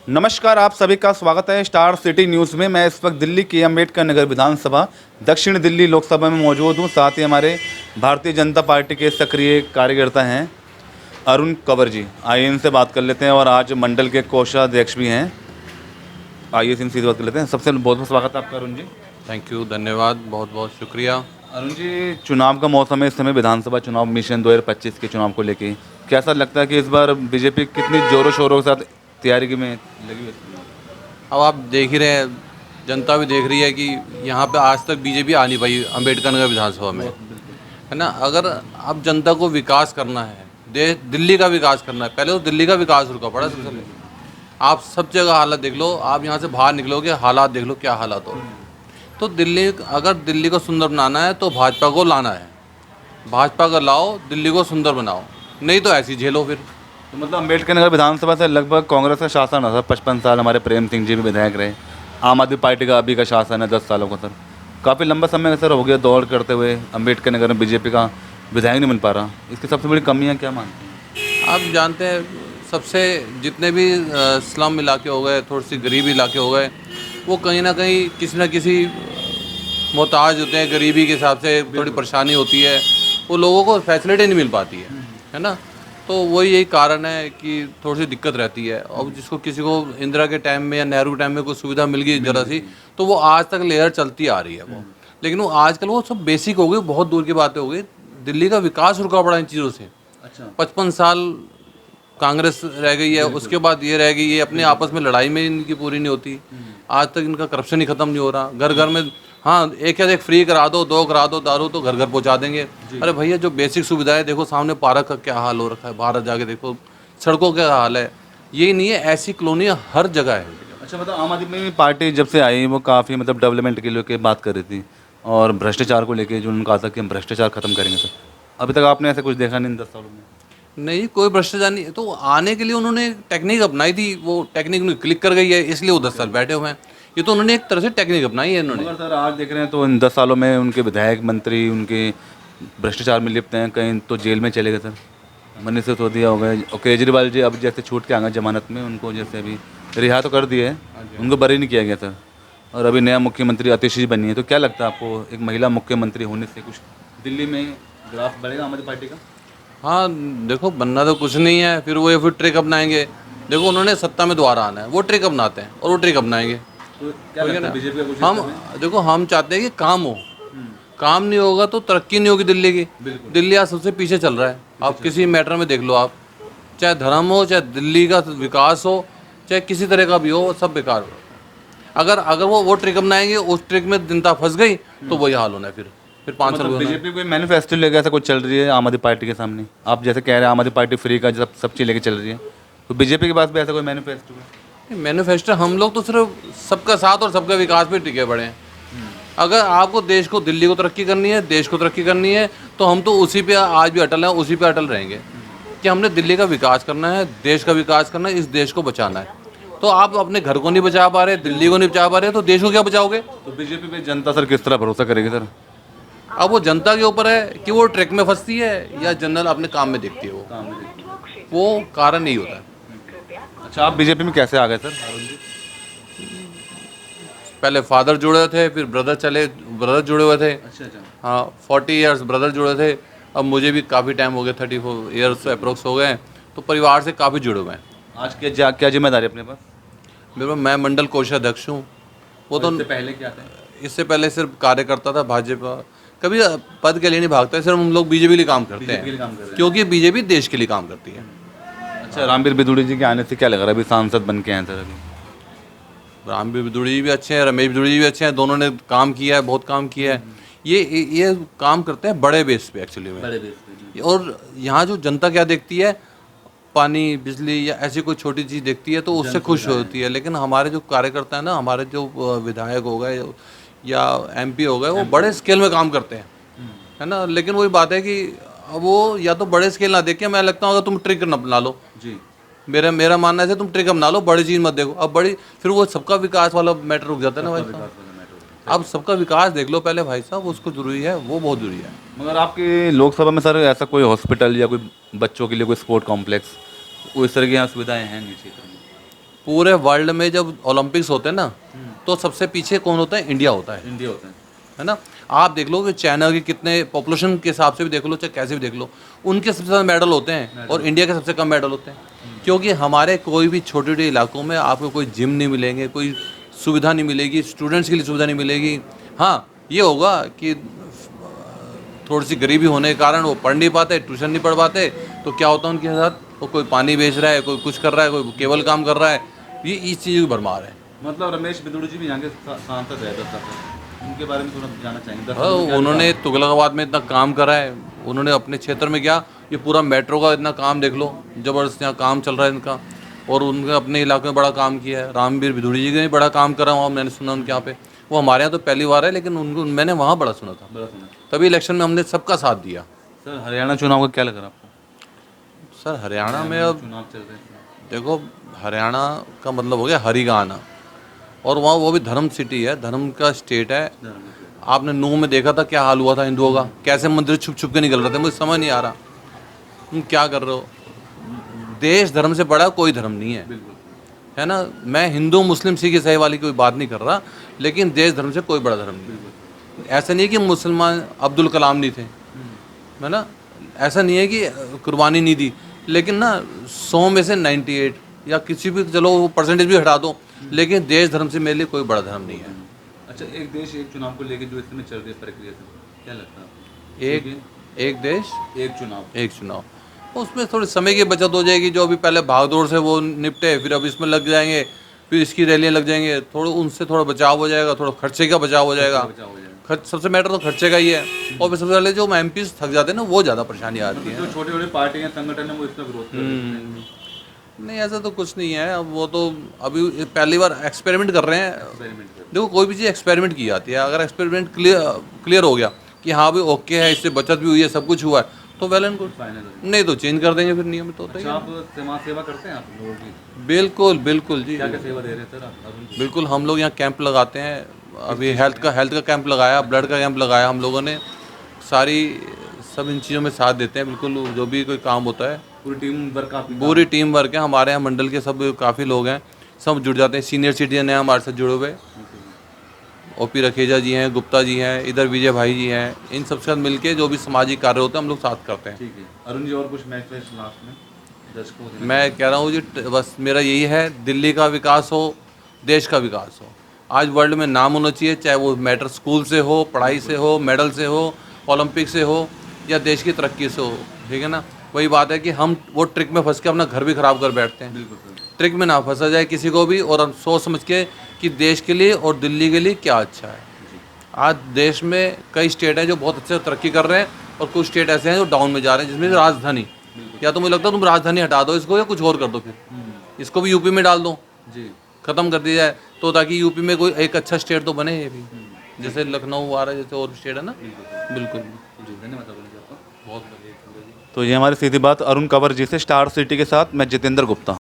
नमस्कार, आप सभी का स्वागत है स्टार सिटी न्यूज़ में। मैं इस वक्त दिल्ली की अम्बेडकर नगर विधानसभा दक्षिण दिल्ली लोकसभा में मौजूद हूँ। साथ ही हमारे भारतीय जनता पार्टी के सक्रिय कार्यकर्ता हैं अरुण कंवर जी। आइए इनसे बात कर लेते हैं और आज मंडल के कोषाध्यक्ष भी हैं। आइए इनसे बात कर लेते हैं। सबसे बहुत बहुत स्वागत है आपका अरुण जी। थैंक यू, धन्यवाद, बहुत बहुत शुक्रिया। अरुण जी, चुनाव का मौसम है इस समय, विधानसभा चुनाव मिशन 2025 के चुनाव को लेके कैसा लगता है कि इस बार बीजेपी कितनी जोरों शोरों के साथ तैयारी में लगी हुई है? अब आप देख ही रहे हैं, जनता भी देख रही है कि यहाँ पे आज तक बीजेपी आ नहीं पाई अम्बेडकर नगर विधानसभा में, है ना। अगर अब जनता को विकास करना है, दिल्ली का विकास करना है, पहले तो दिल्ली का विकास रुका पड़ा सबसे पहले। आप सब जगह हालत देख लो, आप यहाँ से बाहर निकलोगे हालात देख लो क्या हालात हो। तो अगर दिल्ली को सुंदर बनाना है तो भाजपा को लाना है, भाजपा को लाओ, दिल्ली को सुंदर बनाओ, नहीं तो ऐसी झेलो फिर। तो मतलब अम्बेडकर नगर विधानसभा से लगभग कांग्रेस का शासन रहा था 55 साल। हमारे प्रेम सिंह जी भी विधायक रहे। आम आदमी पार्टी का अभी का शासन है 10 सालों का। सर काफ़ी लंबा समय सर हो गया दौड़ करते हुए, अम्बेडकर नगर में बीजेपी का विधायक नहीं मिल पा रहा। इसकी सबसे बड़ी कमियाँ क्या मानते हैं? आप जानते हैं, सबसे जितने भी स्लम इलाके हो गए, थोड़ी सी गरीब इलाके हो गए, वो कहीं ना कहीं किसी न किसी मोहताज होते हैं, गरीबी के हिसाब से थोड़ी परेशानी होती है, वो लोगों को फैसिलिटी नहीं मिल पाती है ना। तो वही यही कारण है कि थोड़ी सी दिक्कत रहती है। और जिसको किसी को इंदिरा के टाइम में या नेहरू के टाइम में कोई सुविधा मिल गई ज़रा सी, तो वो आज तक लेयर चलती आ रही है वो। लेकिन वो आजकल वो सब बेसिक हो गई, बहुत दूर की बातें हो गई। दिल्ली का विकास रुका पड़ा इन चीज़ों से। अच्छा, 55 साल कांग्रेस रह गई है, उसके बाद ये रह गई है, अपने आपस में लड़ाई में इनकी पूरी नहीं होती। आज तक इनका करप्शन ही खत्म नहीं हो रहा। घर घर में, हाँ, एक या एक फ्री करा दो, दो करा दो, दारू तो घर घर पहुंचा देंगे। अरे भैया, जो बेसिक सुविधाएं देखो, सामने पार्क का क्या हाल हो रखा है, बाहर जाके देखो, सड़कों का हाल है। यही नहीं है, ऐसी कॉलोनियाँ हर जगह है। अच्छा, मतलब आम आदमी पार्टी जब से आई वो काफ़ी मतलब डेवलपमेंट के लिए बात कर रही थी और भ्रष्टाचार को लेके जो उन्होंने कहा था कि हम भ्रष्टाचार खत्म करेंगे। सर अभी तक आपने ऐसा कुछ देखा नहीं इन 10 सालों में? नहीं, कोई भ्रष्टाचार नहीं। तो आने के लिए उन्होंने टेक्निक अपनाई थी, वो टेक्निक में क्लिक कर गई है, इसलिए वो 10 साल बैठे हुए हैं। ये तो उन्होंने एक तरह से टेक्निक अपनाई है इन्होंने। मगर सर आज देख रहे हैं तो इन 10 सालों में उनके विधायक मंत्री उनके भ्रष्टाचार में लिप्त हैं, कहीं तो जेल में चले गए सर। मनीष सिसोदिया हो गए और केजरीवाल जी अब जैसे छूट के आ गए जमानत में, उनको जैसे अभी रिहा तो कर दिए, उनको बरी नहीं किया गया सर। और अभी नया मुख्यमंत्री आतिशी जी बनी है। तो क्या लगता है आपको एक महिला मुख्यमंत्री होने से कुछ दिल्ली में ग्राफ बढ़ेगा आम आदमी पार्टी का? हाँ, देखो, बनना तो कुछ नहीं है, फिर ट्रिक अपनाएंगे। देखो, उन्होंने सत्ता में दोबारा आना है, वो ट्रिक अपनाते हैं और वो ट्रिक अपनाएंगे। तो क्या लगता है बीजेपी का कुछ हम देखो, हम चाहते हैं कि काम हो। काम नहीं होगा तो तरक्की नहीं होगी दिल्ली की। दिल्ली आज सबसे पीछे चल रहा है। आप किसी मैटर में देख लो, आप चाहे धर्म हो, चाहे दिल्ली का विकास हो, चाहे किसी तरह का भी हो, सब बेकार हो। अगर अगर वो ट्रिक अपनाएंगे, उस ट्रिक में जनता फंस गई तो वही हाल होना है। फिर 5 साल मतलब बीजेपी कोई मैनिफेस्टो लेके ऐसा कुछ चल रही है आम आदमी पार्टी के सामने? आप जैसे कह रहे हैं आम आदमी पार्टी फ्री का सब चीज़ लेके चल रही है, तो बीजेपी के पास भी ऐसा कोई मैनिफेस्टो है? मैनिफेस्टो, हम लोग तो सिर्फ सबका साथ और सबका विकास पे टिके पड़े हैं। अगर आपको देश को, दिल्ली को तरक्की करनी है, देश को तरक्की करनी है, तो हम तो उसी पे आज भी अटल हैं, उसी पे अटल रहेंगे कि हमने दिल्ली का विकास करना है, देश का विकास करना है, इस देश को बचाना है। तो आप अपने घर को नहीं बचा पा रहे, दिल्ली को नहीं बचा पा रहे, तो देश को क्या बचाओगे? तो बीजेपी पे जनता सर किस तरह भरोसा करेगी सर? अब वो जनता के ऊपर है कि वो ट्रैक में फंसती है या जनरल अपने काम में देखती है। वो कारण नहीं होता है। अच्छा, आप बीजेपी में कैसे आ गए सर? पहले फादर जुड़े थे, फिर ब्रदर जुड़े हुए थे। अच्छा अच्छा। हाँ, 40 इयर्स ब्रदर जुड़े थे। अब मुझे भी काफ़ी टाइम हो गया, 34 इयर्स अप्रोक्स हो गए, तो परिवार से काफ़ी जुड़े हुए हैं। आज क्या जिम्मेदारी अपने पास? मेरे पास, मैं मंडल कोषाध्यक्ष हूँ। वो तो पहले क्या था? इससे पहले सिर्फ कार्यकर्ता था भाजपा। कभी पद के लिए नहीं भागता है, सिर्फ हम लोग बीजेपी के लिए काम करते हैं, क्योंकि बीजेपी देश के लिए काम करती है। अच्छा, रामवीर बिदुड़ी जी के आने से क्या लग रहा है? अभी सांसद बन के आए सर अभी। रामवीर बिदुड़ी जी भी अच्छे हैं, रमेश बिदुड़ी जी भी अच्छे हैं, दोनों ने काम किया है, बहुत काम किया है। ये काम करते हैं बड़े बेस पे एक्चुअली में। बड़े बेस पे। और यहाँ जो जनता क्या देखती है, पानी, बिजली या ऐसी कोई छोटी चीज़ देखती है तो उससे खुश होती है। लेकिन हमारे जो कार्यकर्ता है ना, हमारे जो विधायक हो गए या एमपी हो गए, वो बड़े स्केल में काम करते हैं, है ना। लेकिन वही बात है कि वो या तो बड़े स्केल ना देख के, मैं लगता हूँ अगर तुम ट्रिक अपना लो जी, मेरा मानना है तुम ट्रिक अपना लो, बड़ी चीज़ मत देखो। अब बड़ी, फिर वो सबका विकास वाला मैटर रुक जाता है ना भाई साहब। अब सबका विकास देख लो पहले भाई साहब, उसको जरूरी है, वो बहुत जरूरी है। मगर आपकी लोकसभा में सर ऐसा कोई हॉस्पिटल या कोई बच्चों के लिए कोई स्पोर्ट कॉम्प्लेक्स, कोई इस तरह की यहाँ सुविधाएं हैं नहीं क्षेत्र में? पूरे वर्ल्ड में जब ओलंपिक्स होते हैं ना, तो सबसे पीछे कौन होता है? इंडिया होता है। इंडिया होता है ना? आप देख लो कि चाइना के कितने पॉपुलेशन के हिसाब से भी देख लो, चाहे कैसे भी देख लो, उनके सबसे ज़्यादा मेडल होते हैं और इंडिया के सबसे कम मेडल होते हैं। क्योंकि हमारे कोई भी छोटे छोटे इलाकों में आपको कोई जिम नहीं मिलेंगे, कोई सुविधा नहीं मिलेगी, स्टूडेंट्स के लिए सुविधा नहीं मिलेगी। हाँ, ये होगा कि थोड़ी सी गरीबी होने के कारण वो पढ़ नहीं पाते, ट्यूशन नहीं पढ़ पाते, तो क्या होता है उनके साथ? वो कोई पानी बेच रहा है, कोई कुछ कर रहा है, कोई केबल काम कर रहा है, ये इस चीज़ की भरमार है। मतलब रमेश बिदुड़ी जी भी यहाँ के सांसद है 10 साल से, उनके बारे में थोड़ा जानना चाहेंगे। 10 हाँ, साल में क्या उन्होंने तुगलकाबाद में इतना काम करा है, उन्होंने अपने क्षेत्र में क्या, ये पूरा मेट्रो का इतना काम देख लो, ज़बरदस्त यहाँ काम चल रहा है इनका, और उनके अपने इलाके में बड़ा काम किया है। रामवीर बिदुड़ी जी ने भी बड़ा काम करा वहाँ, मैंने सुना उनके यहाँ पे। वो हमारे यहाँ तो पहली बार है, लेकिन उनको मैंने वहाँ बड़ा सुना था। बड़ा सुना। तभी इलेक्शन में हमने सबका साथ दिया। सर हरियाणा चुनाव का क्या लग रहा है आपको? सर हरियाणा में अब चुनाव चल रहे हैं। देखो, हरियाणा का मतलब हो गया हरि का आना, और वहाँ वो भी धर्म सिटी है, धर्म का स्टेट है। आपने नूह में देखा था क्या हाल हुआ था हिंदुओं का, कैसे मंदिर छुप छुप के निकल रहे थे, मुझे समझ नहीं आ रहा तुम क्या कर रहे हो। देश धर्म से बड़ा कोई धर्म नहीं है, है ना? मैं हिंदू मुस्लिम सिख ईसाई वाली कोई बात नहीं कर रहा, लेकिन देश धर्म से कोई बड़ा धर्म नहीं। ऐसा नहीं है कि मुसलमान अब्दुल कलाम नहीं थे, है ना? ऐसा नहीं है कि कुर्बानी नहीं दी, लेकिन ना 100 में से 98 या किसी भी, चलो परसेंटेज भी हटा दो, लेकिन देश धर्म से मेरे लिए कोई बड़ा धर्म नहीं है। अच्छा, एक देश एक चुनाव को लेके जो इस समय चल रही है प्रक्रिया, से क्या लगता है आपको? एक देश एक चुनाव उसमें थोड़ी समय की बचत हो जाएगी। जो अभी पहले भागदौड़ से वो निपटे, फिर अब इसमें लग जाएंगे, फिर इसकी रैलियाँ लग जाएंगे, थोड़ा उनसे थोड़ा बचाव हो जाएगा, थोड़ा खर्चे का बचाव हो जाएगा। खर्च सबसे मैटर तो खर्चे का ही है, और फिर सबसे पहले जो एमपीज थक जाते हैं ना, वो ज़्यादा परेशानी आती है। जो छोटे छोटे पार्टियां संगठन है वो इसका विरोध कर रहे हैं। नहीं, ऐसा तो कुछ नहीं है। अब वो तो अभी पहली बार एक्सपेरिमेंट कर रहे हैं। देखो, कोई भी चीज़ एक्सपेरिमेंट की जाती है, अगर एक्सपेरिमेंट क्लियर हो गया कि हाँ भाई ओके है, इससे बचत भी हुई है, सब कुछ हुआ है, तो वेल एंड गुड। नहीं तो चेंज कर देंगे, फिर नियम तो होता ही है। आप सेवा करते हैं आप लोगों की? बिल्कुल बिल्कुल जी, क्या क्या सेवा दे रहे हैं सर आप? बिल्कुल। हम लोग यहाँ कैंप लगाते हैं, अभी हेल्थ का कैंप लगाया, ब्लड का कैंप लगाया हम लोगों ने। सब इन चीज़ों में साथ देते हैं, बिल्कुल जो भी कोई काम होता है। पूरी टीम वर्क है हमारे यहाँ, मंडल के सब काफ़ी लोग हैं, सब जुड़ जाते हैं। सीनियर सिटीजन हैं हमारे साथ जुड़े हुए, ओपी रखेजा जी हैं, गुप्ता जी हैं, इधर विजय भाई जी हैं, इन सबके साथ मिलके जो भी सामाजिक कार्य होते हैं हम लोग साथ करते हैं। ठीक है। अरुण जी, और कुछ मैसेज लास्ट में दर्शकों को? मैं कह रहा हूँ जी, बस मेरा यही है, दिल्ली का विकास हो, देश का विकास हो। आज वर्ल्ड में नाम होना चाहिए, चाहे वो मैटर स्कूल से हो, पढ़ाई से हो, मेडल से हो, ओलंपिक से हो, या देश की तरक्की से हो। ठीक है ना? वही बात है कि हम वो ट्रिक में फंस के अपना घर भी ख़राब कर बैठते हैं। ट्रिक में ना फंसा जाए किसी को भी, और सोच समझ के कि देश के लिए और दिल्ली के लिए क्या अच्छा है। आज देश में कई स्टेट हैं जो बहुत अच्छे से तरक्की कर रहे हैं, और कुछ स्टेट ऐसे हैं जो डाउन में जा रहे हैं, जिसमें राजधानी, या तो मुझे लगता है तुम राजधानी हटा दो इसको, या कुछ और कर दो, फिर इसको भी यूपी में डाल दो जी, ख़त्म कर दिया जाए, तो ताकि यूपी में कोई एक अच्छा स्टेट तो बने। ये भी जैसे लखनऊ आ रहा है, जैसे और स्टेट है ना। बिल्कुल जी, धन्यवाद आपका। बहुत बढ़िया। तो ये हमारी सीधी बात अरुण कंवर जी से, स्टार सिटी के साथ मैं जितेंद्र गुप्ता।